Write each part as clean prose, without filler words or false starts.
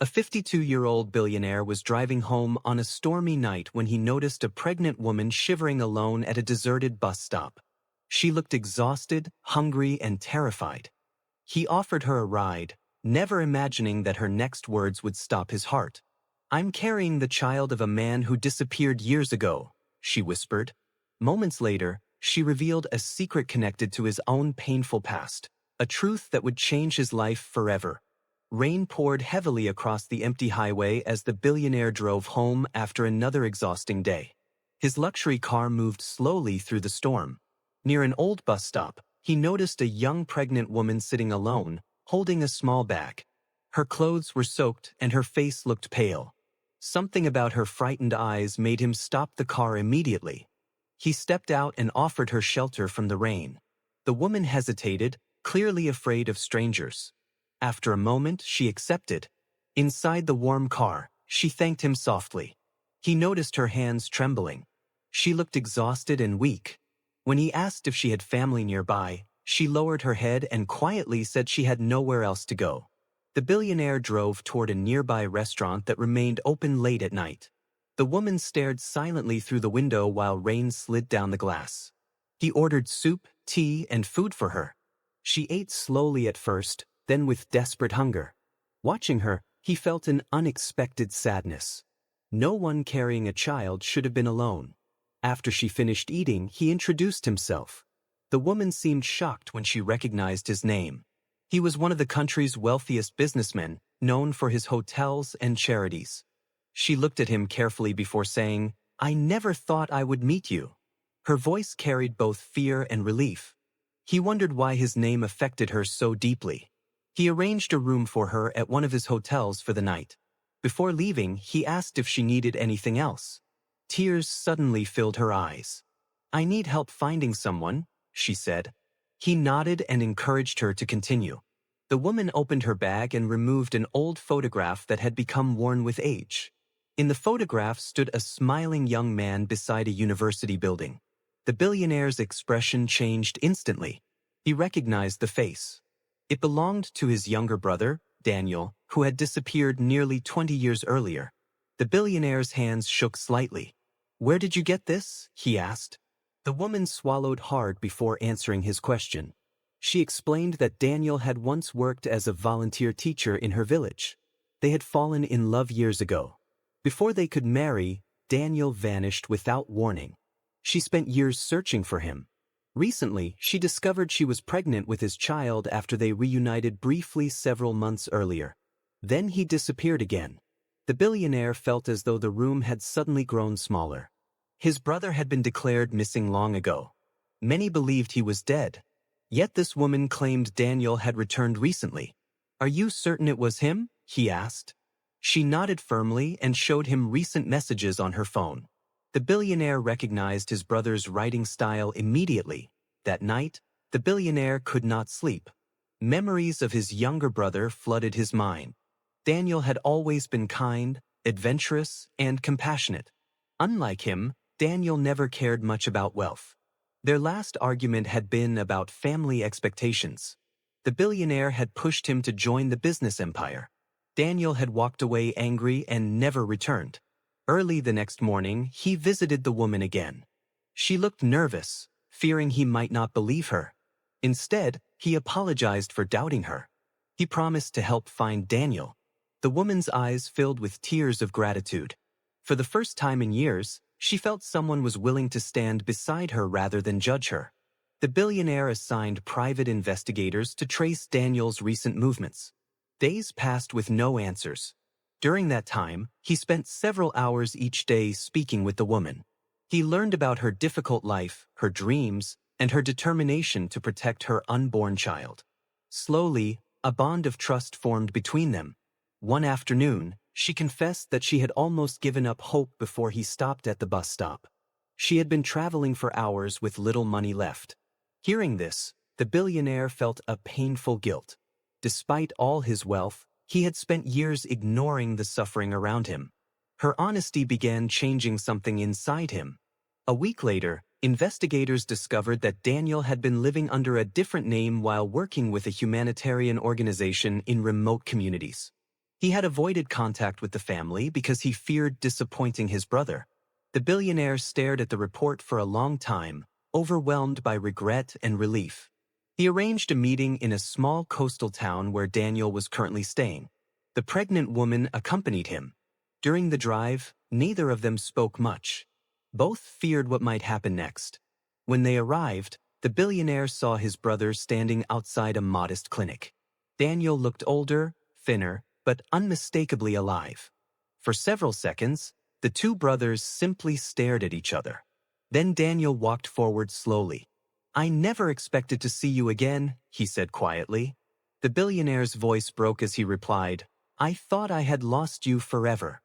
A 52-year-old billionaire was driving home on a stormy night when he noticed a pregnant woman shivering alone at a deserted bus stop. She looked exhausted, hungry, and terrified. He offered her a ride, never imagining that her next words would stop his heart. "I'm carrying the child of a man who disappeared years ago," she whispered. Moments later, she revealed a secret connected to his own painful past, a truth that would change his life forever. Rain poured heavily across the empty highway as the billionaire drove home after another exhausting day. His luxury car moved slowly through the storm. Near an old bus stop, he noticed a young pregnant woman sitting alone, holding a small bag. Her clothes were soaked and her face looked pale. Something about her frightened eyes made him stop the car immediately. He stepped out and offered her shelter from the rain. The woman hesitated, clearly afraid of strangers. After a moment, she accepted. Inside the warm car, she thanked him softly. He noticed her hands trembling. She looked exhausted and weak. When he asked if she had family nearby, she lowered her head and quietly said she had nowhere else to go. The billionaire drove toward a nearby restaurant that remained open late at night. The woman stared silently through the window while rain slid down the glass. He ordered soup, tea, and food for her. She ate slowly at first, then with desperate hunger. Watching her, he felt an unexpected sadness. No one carrying a child should have been alone. After she finished eating, he introduced himself. The woman seemed shocked when she recognized his name. He was one of the country's wealthiest businessmen, known for his hotels and charities. She looked at him carefully before saying, "I never thought I would meet you." Her voice carried both fear and relief. He wondered why his name affected her so deeply. He arranged a room for her at one of his hotels for the night. Before leaving, he asked if she needed anything else. Tears suddenly filled her eyes. "I need help finding someone," she said. He nodded and encouraged her to continue. The woman opened her bag and removed an old photograph that had become worn with age. In the photograph stood a smiling young man beside a university building. The billionaire's expression changed instantly. He recognized the face. It belonged to his younger brother, Daniel, who had disappeared nearly 20 years earlier. The billionaire's hands shook slightly. "Where did you get this?" he asked. The woman swallowed hard before answering his question. She explained that Daniel had once worked as a volunteer teacher in her village. They had fallen in love years ago. Before they could marry, Daniel vanished without warning. She spent years searching for him. Recently, she discovered she was pregnant with his child after they reunited briefly several months earlier. Then he disappeared again. The billionaire felt as though the room had suddenly grown smaller. His brother had been declared missing long ago. Many believed he was dead. Yet this woman claimed Daniel had returned recently. "Are you certain it was him?" he asked. She nodded firmly and showed him recent messages on her phone. The billionaire recognized his brother's writing style immediately. That night, the billionaire could not sleep. Memories of his younger brother flooded his mind. Daniel had always been kind, adventurous, and compassionate. Unlike him, Daniel never cared much about wealth. Their last argument had been about family expectations. The billionaire had pushed him to join the business empire. Daniel had walked away angry and never returned. Early the next morning, he visited the woman again. She looked nervous, fearing he might not believe her. Instead, he apologized for doubting her. He promised to help find Daniel. The woman's eyes filled with tears of gratitude. For the first time in years, she felt someone was willing to stand beside her rather than judge her. The billionaire assigned private investigators to trace Daniel's recent movements. Days passed with no answers. During that time, he spent several hours each day speaking with the woman. He learned about her difficult life, her dreams, and her determination to protect her unborn child. Slowly, a bond of trust formed between them. One afternoon, she confessed that she had almost given up hope before he stopped at the bus stop. She had been traveling for hours with little money left. Hearing this, the billionaire felt a painful guilt. Despite all his wealth, he had spent years ignoring the suffering around him. Her honesty began changing something inside him. A week later, investigators discovered that Daniel had been living under a different name while working with a humanitarian organization in remote communities. He had avoided contact with the family because he feared disappointing his brother. The billionaire stared at the report for a long time, overwhelmed by regret and relief. He arranged a meeting in a small coastal town where Daniel was currently staying. The pregnant woman accompanied him. During the drive, neither of them spoke much. Both feared what might happen next. When they arrived, the billionaire saw his brother standing outside a modest clinic. Daniel looked older, thinner, but unmistakably alive. For several seconds, the two brothers simply stared at each other. Then Daniel walked forward slowly. "I never expected to see you again," he said quietly. The billionaire's voice broke as he replied, "I thought I had lost you forever."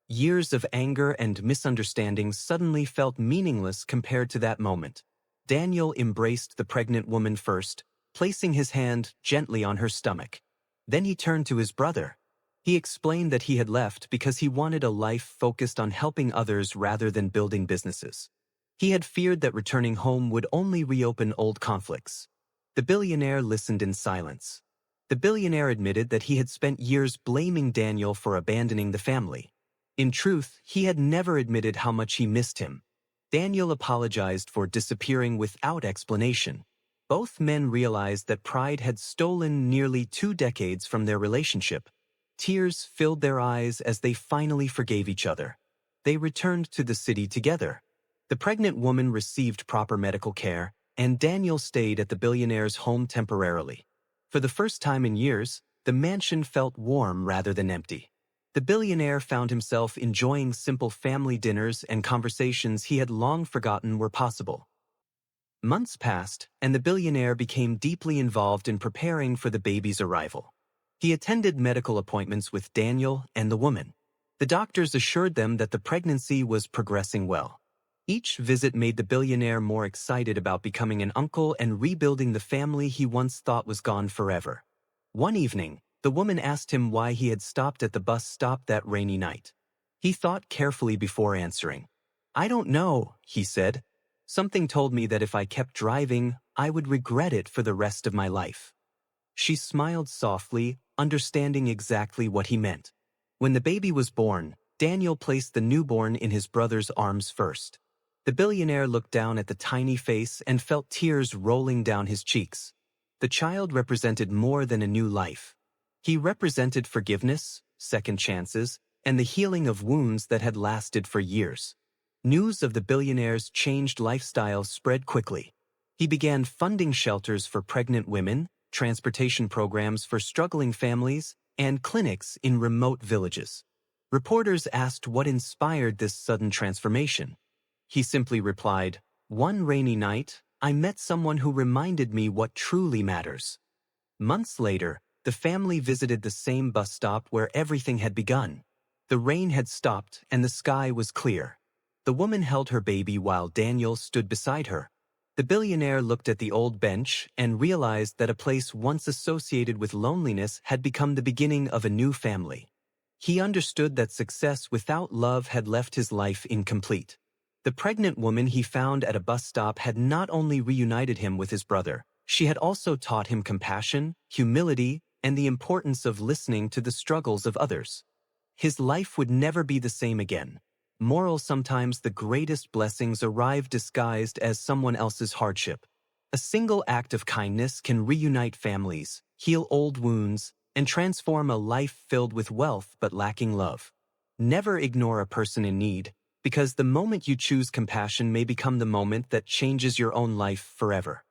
Years of anger and misunderstanding suddenly felt meaningless compared to that moment. Daniel embraced the pregnant woman first, placing his hand gently on her stomach. Then he turned to his brother. He explained that he had left because he wanted a life focused on helping others rather than building businesses. He had feared that returning home would only reopen old conflicts. The billionaire listened in silence. The billionaire admitted that he had spent years blaming Daniel for abandoning the family. In truth, he had never admitted how much he missed him. Daniel apologized for disappearing without explanation. Both men realized that pride had stolen nearly 2 decades from their relationship. Tears filled their eyes as they finally forgave each other. They returned to the city together. The pregnant woman received proper medical care, and Daniel stayed at the billionaire's home temporarily. For the first time in years, the mansion felt warm rather than empty. The billionaire found himself enjoying simple family dinners and conversations he had long forgotten were possible. Months passed, and the billionaire became deeply involved in preparing for the baby's arrival. He attended medical appointments with Daniel and the woman. The doctors assured them that the pregnancy was progressing well. Each visit made the billionaire more excited about becoming an uncle and rebuilding the family he once thought was gone forever. One evening, the woman asked him why he had stopped at the bus stop that rainy night. He thought carefully before answering. "I don't know," he said. "Something told me that if I kept driving, I would regret it for the rest of my life." She smiled softly, understanding exactly what he meant. When the baby was born, Daniel placed the newborn in his brother's arms first. The billionaire looked down at the tiny face and felt tears rolling down his cheeks. The child represented more than a new life. He represented forgiveness, second chances, and the healing of wounds that had lasted for years. News of the billionaire's changed lifestyle spread quickly. He began funding shelters for pregnant women, transportation programs for struggling families, and clinics in remote villages. Reporters asked what inspired this sudden transformation. He simply replied, "One rainy night, I met someone who reminded me what truly matters." Months later, the family visited the same bus stop where everything had begun. The rain had stopped and the sky was clear. The woman held her baby while Daniel stood beside her. The billionaire looked at the old bench and realized that a place once associated with loneliness had become the beginning of a new family. He understood that success without love had left his life incomplete. The pregnant woman he found at a bus stop had not only reunited him with his brother, she had also taught him compassion, humility, and the importance of listening to the struggles of others. His life would never be the same again. Moral: sometimes the greatest blessings arrive disguised as someone else's hardship. A single act of kindness can reunite families, heal old wounds, and transform a life filled with wealth but lacking love. Never ignore a person in need, because the moment you choose compassion may become the moment that changes your own life forever.